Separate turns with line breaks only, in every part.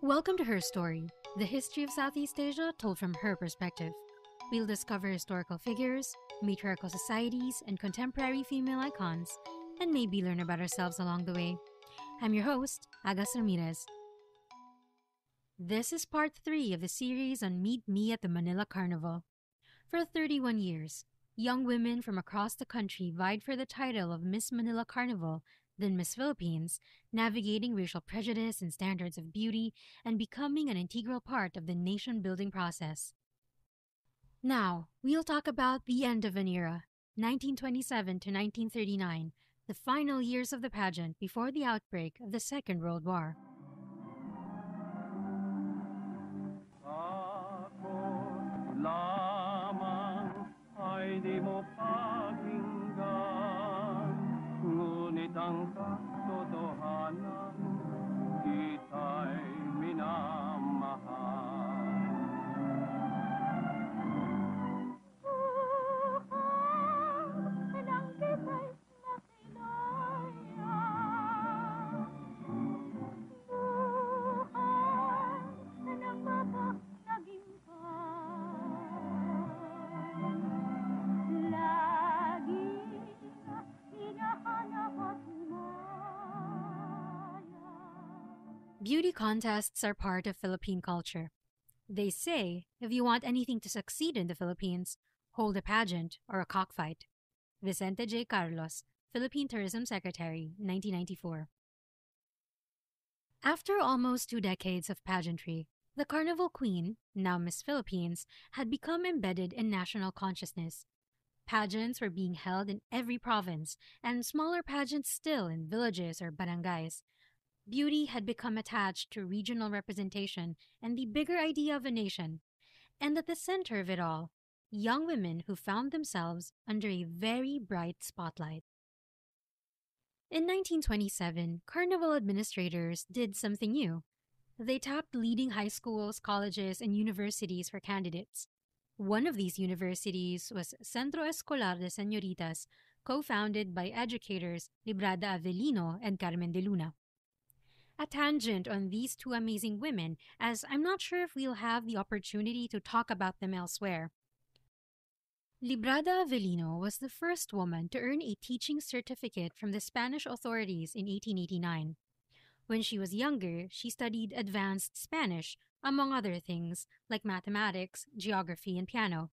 Welcome to Her Story, the history of Southeast Asia told from her perspective. We'll discover historical figures, matriarchal societies, and contemporary female icons, and maybe learn about ourselves along the way. I'm your host, Agas Ramirez. This is part 3 of the series on Meet Me at the Manila Carnival. For 31 years, young women from across the country vied for the title of Miss Manila Carnival, then Miss Philippines, navigating racial prejudice and standards of beauty and becoming an integral part of the nation-building process. Now, we'll talk about the end of an era, 1927 to 1939, the final years of the pageant before the outbreak of the Second World War.
Ang katotohanan, kita'y minamahal. Buhay ng kita'y nakilaya. Buhay ng bata naging lagi na hinahanap at
Beauty contests are part of Philippine culture. They say, if you want anything to succeed in the Philippines, hold a pageant or a cockfight. Vicente J. Carlos, Philippine Tourism Secretary, 1994. After almost 2 decades of pageantry, the Carnival Queen, now Miss Philippines, had become embedded in national consciousness. Pageants were being held in every province, and smaller pageants still in villages or barangays. Beauty had become attached to regional representation and the bigger idea of a nation. And at the center of it all, young women who found themselves under a very bright spotlight. In 1927, Carnival administrators did something new. They tapped leading high schools, colleges, and universities for candidates. One of these universities was Centro Escolar de Señoritas, co-founded by educators Librada Avellino and Carmen de Luna. A tangent on these two amazing women, as I'm not sure if we'll have the opportunity to talk about them elsewhere. Librada Avellino was the first woman to earn a teaching certificate from the Spanish authorities in 1889. When she was younger, she studied advanced Spanish, among other things, like mathematics, geography, and piano.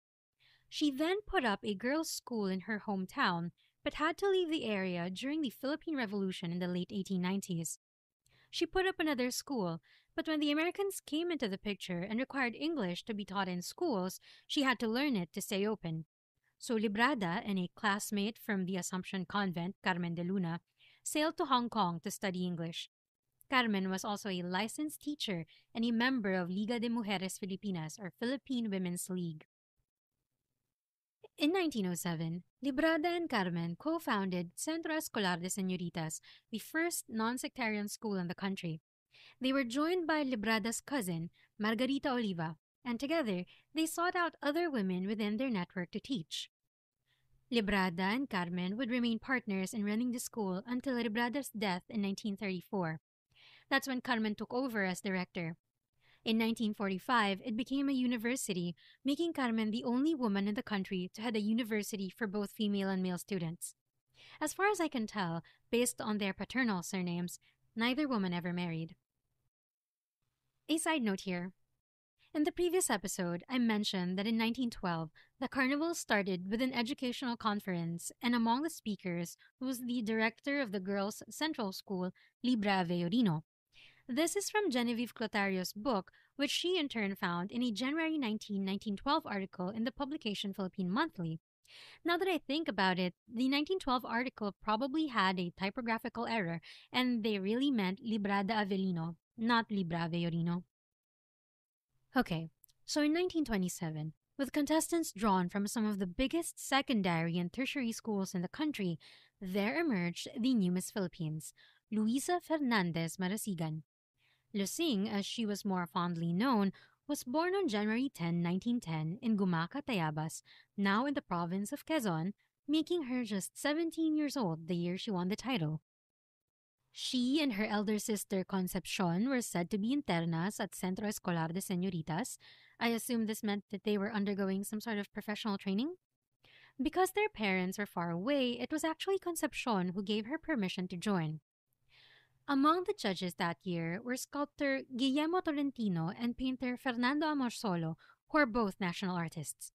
She then put up a girls' school in her hometown, but had to leave the area during the Philippine Revolution in the late 1890s. She put up another school, but when the Americans came into the picture and required English to be taught in schools, she had to learn it to stay open. So Librada and a classmate from the Assumption Convent, Carmen de Luna, sailed to Hong Kong to study English. Carmen was also a licensed teacher and a member of Liga de Mujeres Filipinas, or Philippine Women's League. In 1907, Librada and Carmen co-founded Centro Escolar de Señoritas, the first non-sectarian school in the country. They were joined by Librada's cousin, Margarita Oliva, and together they sought out other women within their network to teach. Librada and Carmen would remain partners in running the school until Librada's death in 1934. That's when Carmen took over as director. In 1945, it became a university, making Carmen the only woman in the country to head a university for both female and male students. As far as I can tell, based on their paternal surnames, neither woman ever married. A side note here. In the previous episode, I mentioned that in 1912, the carnival started with an educational conference, and among the speakers was the director of the Girls' Central School, Libra Avellino. This is from Genevieve Clotario's book, which she in turn found in a January 19, 1912 article in the publication Philippine Monthly. Now that I think about it, the 1912 article probably had a typographical error, and they really meant Librada Avellino, not Libra Avellino. Okay, so in 1927, with contestants drawn from some of the biggest secondary and tertiary schools in the country, there emerged the new Miss Philippines, Luisa Fernandez Marasigan. Lusing, as she was more fondly known, was born on January 10, 1910 in Gumaca, Tayabas, now in the province of Quezon, making her just 17 years old the year she won the title. She and her elder sister Concepcion were said to be internas at Centro Escolar de Señoritas. I assume this meant that they were undergoing some sort of professional training. Because their parents were far away, it was actually Concepcion who gave her permission to join. Among the judges that year were sculptor Guillermo Tolentino and painter Fernando Amorsolo, who are both national artists.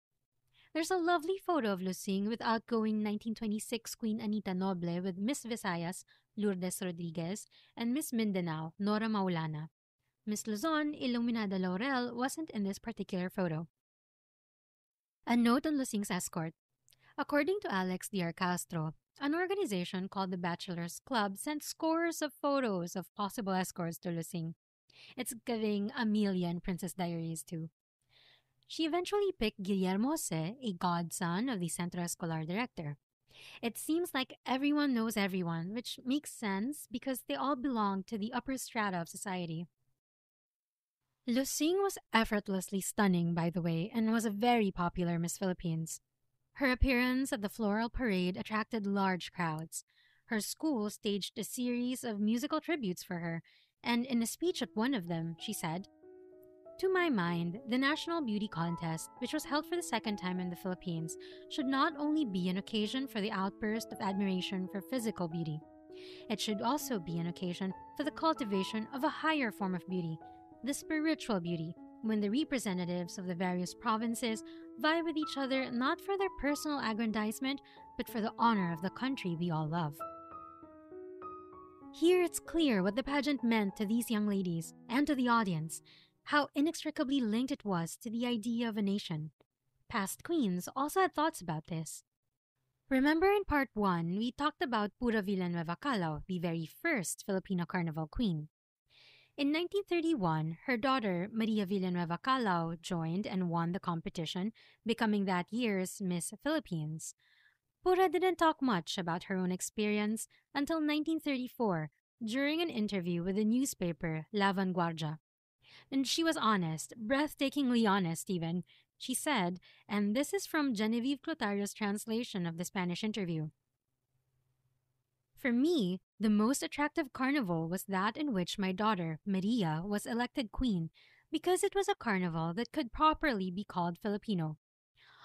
There's a lovely photo of Lusing with outgoing 1926 Queen Anita Noble with Miss Visayas, Lourdes Rodriguez, and Miss Mindanao, Nora Maulana. Miss Luzon, Iluminada Laurel, wasn't in this particular photo. A note on Lusing's escort. According to Alex Diar Castro, an organization called the Bachelors Club sent scores of photos of possible escorts to Lusing. It's giving Amelia and Princess Diaries too. She eventually picked Guillermo Se, a godson of the Centro Escolar director. It seems like everyone knows everyone, which makes sense because they all belong to the upper strata of society. Lusing was effortlessly stunning, by the way, and was a very popular Miss Philippines. Her appearance at the floral parade attracted large crowds. Her school staged a series of musical tributes for her, and in a speech at one of them, she said, "To my mind, the National Beauty Contest, which was held for the second time in the Philippines, should not only be an occasion for the outburst of admiration for physical beauty. It should also be an occasion for the cultivation of a higher form of beauty, the spiritual beauty, when the representatives of the various provinces vie with each other not for their personal aggrandizement, but for the honor of the country we all love." Here it's clear what the pageant meant to these young ladies and to the audience, how inextricably linked it was to the idea of a nation. Past queens also had thoughts about this. Remember in part 1, we talked about Pura Villanueva Calao, the very first Filipino carnival queen. In 1931, her daughter, Maria Villanueva Calao, joined and won the competition, becoming that year's Miss Philippines. Pura didn't talk much about her own experience until 1934, during an interview with the newspaper La Vanguardia. And she was honest, breathtakingly honest even. She said, and this is from Genevieve Clotario's translation of the Spanish interview, "For me, the most attractive carnival was that in which my daughter, Maria, was elected queen, because it was a carnival that could properly be called Filipino.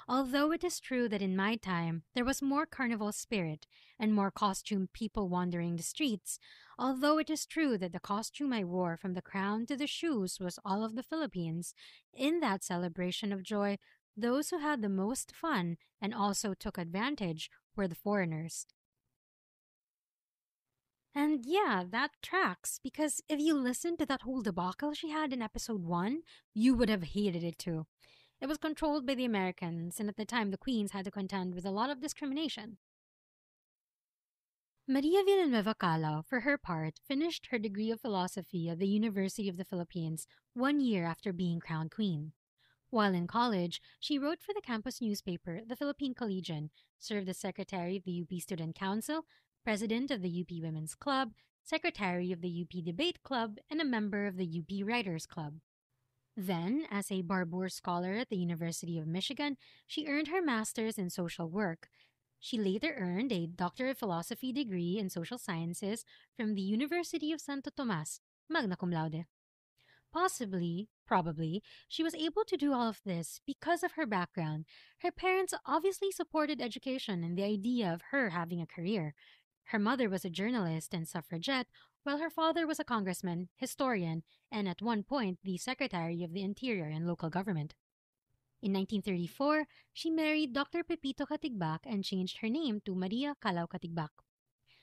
Although it is true that in my time there was more carnival spirit and more costumed people wandering the streets, although it is true that the costume I wore from the crown to the shoes was all of the Philippines, in that celebration of joy, those who had the most fun and also took advantage were the foreigners." And yeah, that tracks, because if you listened to that whole debacle she had in episode 1, you would have hated it too. It was controlled by the Americans, and at the time the queens had to contend with a lot of discrimination. Maria Villanueva Calao, for her part, finished her degree of philosophy at the University of the Philippines 1 year after being crowned queen. While in college, she wrote for the campus newspaper, the Philippine Collegian, served as secretary of the UP Student Council, president of the UP Women's Club, secretary of the UP Debate Club, and a member of the UP Writers Club. Then, as a Barbour Scholar at the University of Michigan, she earned her master's in social work. She later earned a Doctor of Philosophy degree in social sciences from the University of Santo Tomas, magna cum laude. Probably, she was able to do all of this because of her background. Her parents obviously supported education and the idea of her having a career. Her mother was a journalist and suffragette, while her father was a congressman, historian, and at one point the Secretary of the Interior and Local Government. In 1934, she married Dr. Pepito Katigbak and changed her name to Maria Calao Katigbak.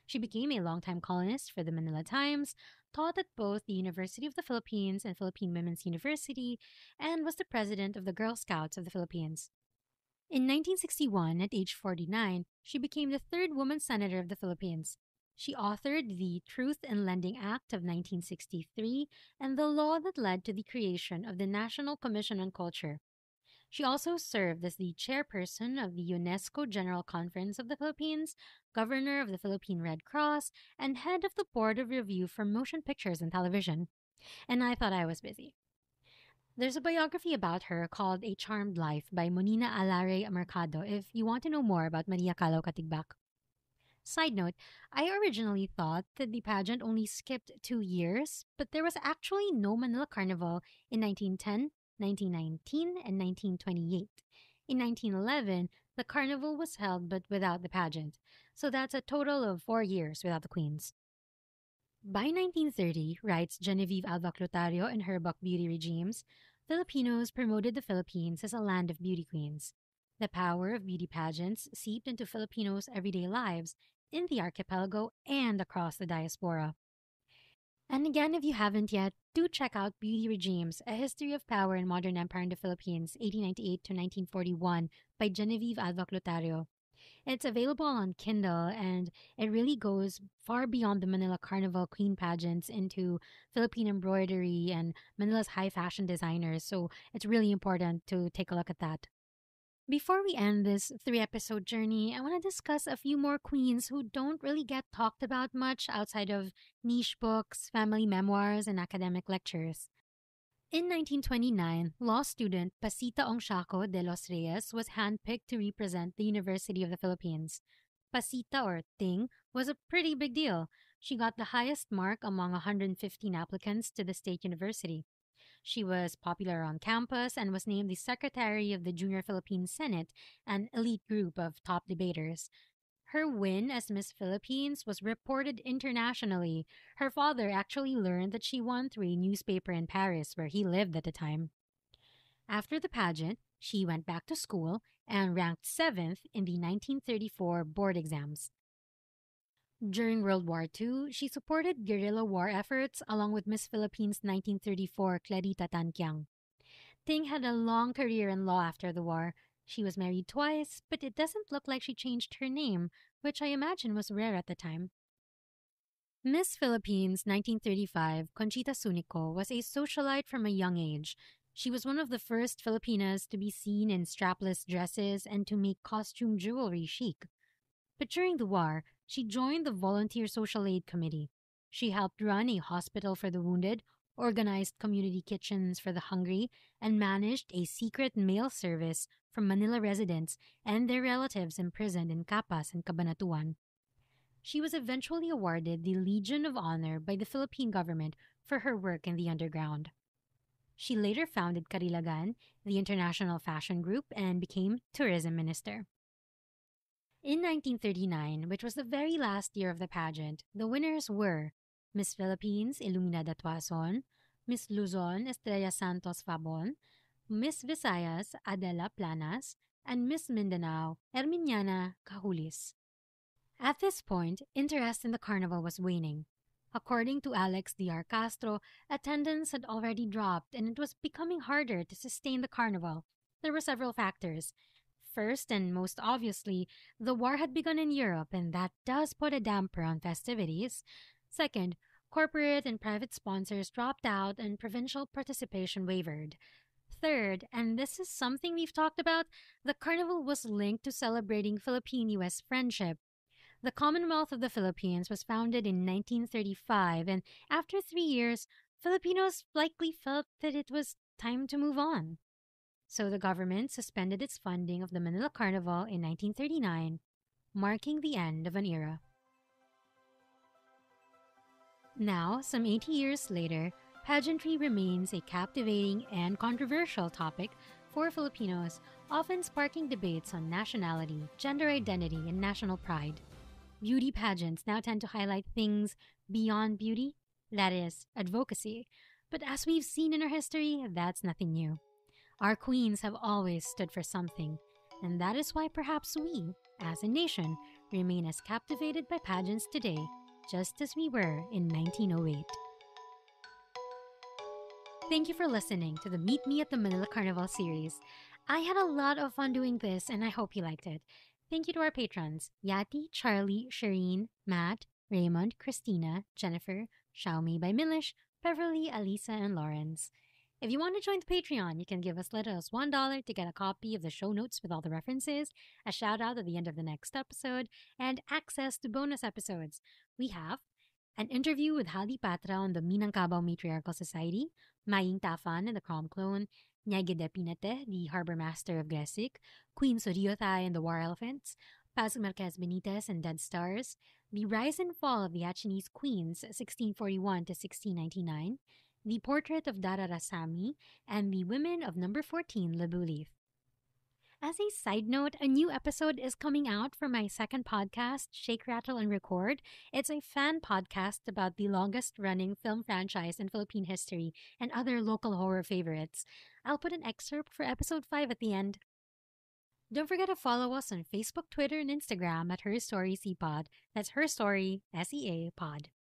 She became a longtime columnist for the Manila Times, taught at both the University of the Philippines and Philippine Women's University, and was the president of the Girl Scouts of the Philippines. In 1961, at age 49, she became the third woman senator of the Philippines. She authored the Truth in Lending Act of 1963 and the law that led to the creation of the National Commission on Culture. She also served as the chairperson of the UNESCO General Conference of the Philippines, governor of the Philippine Red Cross, and head of the Board of Review for Motion Pictures and Television. And I thought I was busy. There's a biography about her called A Charmed Life by Monina Alare Mercado if you want to know more about Maria Calao Katigbak. Side note, I originally thought that the pageant only skipped 2 years, but there was actually no Manila Carnival in 1910, 1919, and 1928. In 1911, the carnival was held but without the pageant, so that's a total of 4 years without the queens. By 1930, writes Genevieve Alba Clotario in her book Beauty Regimes, Filipinos promoted the Philippines as a land of beauty queens. The power of beauty pageants seeped into Filipinos' everyday lives in the archipelago and across the diaspora. And again, if you haven't yet, do check out Beauty Regimes, A History of Power and Modern Empire in the Philippines, 1898 to 1941, by Genevieve Alba Clotario. It's available on Kindle, and it really goes far beyond the Manila Carnival Queen pageants into Philippine embroidery and Manila's high fashion designers. So it's really important to take a look at that. Before we end this 3 episode journey, I want to discuss a few more queens who don't really get talked about much outside of niche books, family memoirs, and academic lectures. In 1929, law student Pasita Ongsiaco de los Reyes was handpicked to represent the University of the Philippines. Pasita, or Ting, was a pretty big deal. She got the highest mark among 115 applicants to the state university. She was popular on campus and was named the secretary of the Junior Philippine Senate, an elite group of top debaters. Her win as Miss Philippines was reported internationally. Her father actually learned that she won through a newspaper in Paris, where he lived at the time. After the pageant, she went back to school and ranked 7th in the 1934 board exams. During World War II, she supported guerrilla war efforts along with Miss Philippines 1934 Clarita Tanquiang. Ting had a long career in law after the war. She was married twice, but it doesn't look like she changed her name, which I imagine was rare at the time. Miss Philippines 1935, Conchita Sunico, was a socialite from a young age. She was one of the first Filipinas to be seen in strapless dresses and to make costume jewelry chic. But during the war, she joined the Volunteer Social Aid Committee. She helped run a hospital for the wounded, organized community kitchens for the hungry, and managed a secret mail service for Manila residents and their relatives imprisoned in Capas and Cabanatuan. She was eventually awarded the Legion of Honor by the Philippine government for her work in the underground. She later founded Karilagan, the international fashion group, and became tourism minister. In 1939, which was the very last year of the pageant, the winners were Miss Philippines Iluminada Tuason, Miss Luzon Estrella Santos Fabon, Miss Visayas Adela Planas, and Miss Mindanao Herminiana Cahulis. At this point, interest in the carnival was waning. According to Alex D.R. Castro, attendance had already dropped and it was becoming harder to sustain the carnival. There were several factors. First, and most obviously, the war had begun in Europe, and that does put a damper on festivities. Second, corporate and private sponsors dropped out and provincial participation wavered. Third, and this is something we've talked about, the carnival was linked to celebrating Philippine-US friendship. The Commonwealth of the Philippines was founded in 1935, and after 3 years, Filipinos likely felt that it was time to move on. So the government suspended its funding of the Manila Carnival in 1939, marking the end of an era. Now, some 80 years later, pageantry remains a captivating and controversial topic for Filipinos, often sparking debates on nationality, gender identity, and national pride. Beauty pageants now tend to highlight things beyond beauty, that is, advocacy. But as we've seen in our history, that's nothing new. Our queens have always stood for something, and that is why perhaps we, as a nation, remain as captivated by pageants today, just as we were in 1908. Thank you for listening to the Meet Me at the Manila Carnival series. I had a lot of fun doing this, and I hope you liked it. Thank you to our patrons, Yati, Charlie, Shereen, Matt, Raymond, Christina, Jennifer, Xiaomeiby, Milish, Beverly, Alyssa, and Lawrence. If you want to join the Patreon, you can give as little as $1 to get a copy of the show notes with all the references, a shout out at the end of the next episode, and access to bonus episodes. We have an interview with Haldi Patra on the Minangkabau Matriarchal Society, Maying Taphan and the Krom Klone, Nyai Gede Pinateh, the Harbour Master of Gresik, Queen Suriyothai and the War Elephants, Paso Marquez Benitez and Dead Stars, The Rise and Fall of the Acehnese Queens, 1641 to 1699, The Portrait of Dara Rasami, and The Women of Number 14, Lebu Leaf. As a side note, a new episode is coming out for my second podcast, Shake, Rattle, and Record. It's a fan podcast about the longest running film franchise in Philippine history and other local horror favorites. I'll put an excerpt for episode 5 at the end. Don't forget to follow us on Facebook, Twitter, and Instagram at Her Story CPod. That's Her Story, SEA Pod.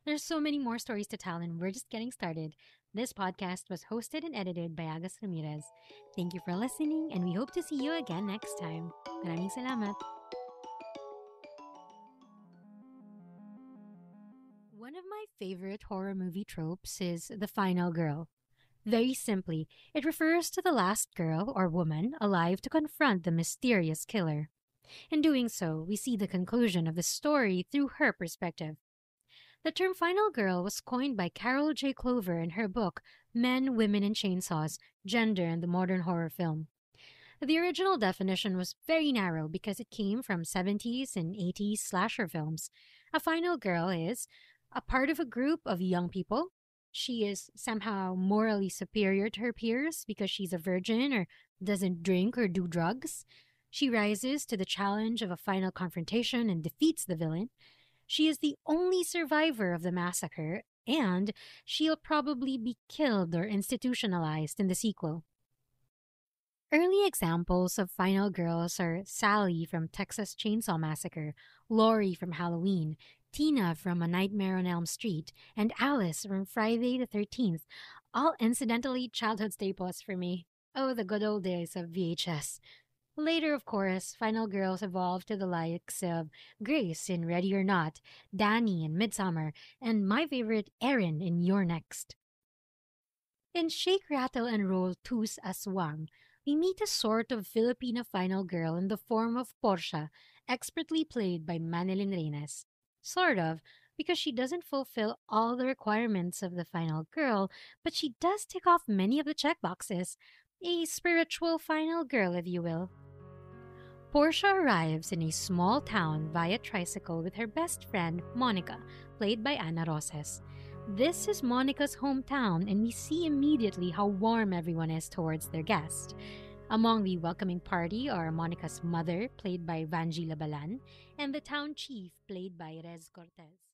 There's so many more stories to tell, and we're just getting started. This podcast was hosted and edited by Agus Ramirez. Thank you for listening, and we hope to see you again next time. Maraming salamat. One of my favorite horror movie tropes is the final girl. Very simply, it refers to the last girl or woman alive to confront the mysterious killer. In doing so, we see the conclusion of the story through her perspective. The term final girl was coined by Carol J. Clover in her book, Men, Women, and Chainsaws, Gender in the Modern Horror Film. The original definition was very narrow because it came from 70s and 80s slasher films. A final girl is a part of a group of young people. She is somehow morally superior to her peers because she's a virgin or doesn't drink or do drugs. She rises to the challenge of a final confrontation and defeats the villain. She is the only survivor of the massacre, and she'll probably be killed or institutionalized in the sequel. Early examples of final girls are Sally from Texas Chainsaw Massacre, Laurie from Halloween, Tina from A Nightmare on Elm Street, and Alice from Friday the 13th, all incidentally childhood staples for me. Oh, the good old days of VHS. Later, of course, final girls evolved to the likes of Grace in Ready or Not, Danny in Midsummer, and my favorite, Erin in You're Next. In Shake, Rattle, and Roll Tus Aswang, we meet a sort of Filipino final girl in the form of Portia, expertly played by Manilyn Reynes. Sort of, because she doesn't fulfill all the requirements of the final girl, but she does tick off many of the checkboxes. A spiritual final girl, if you will. Portia arrives in a small town via tricycle with her best friend, Monica, played by Ana Roses. This is Monica's hometown, and we see immediately how warm everyone is towards their guest. Among the welcoming party are Monica's mother, played by Vanji Labalan, and the town chief, played by Rez Cortez.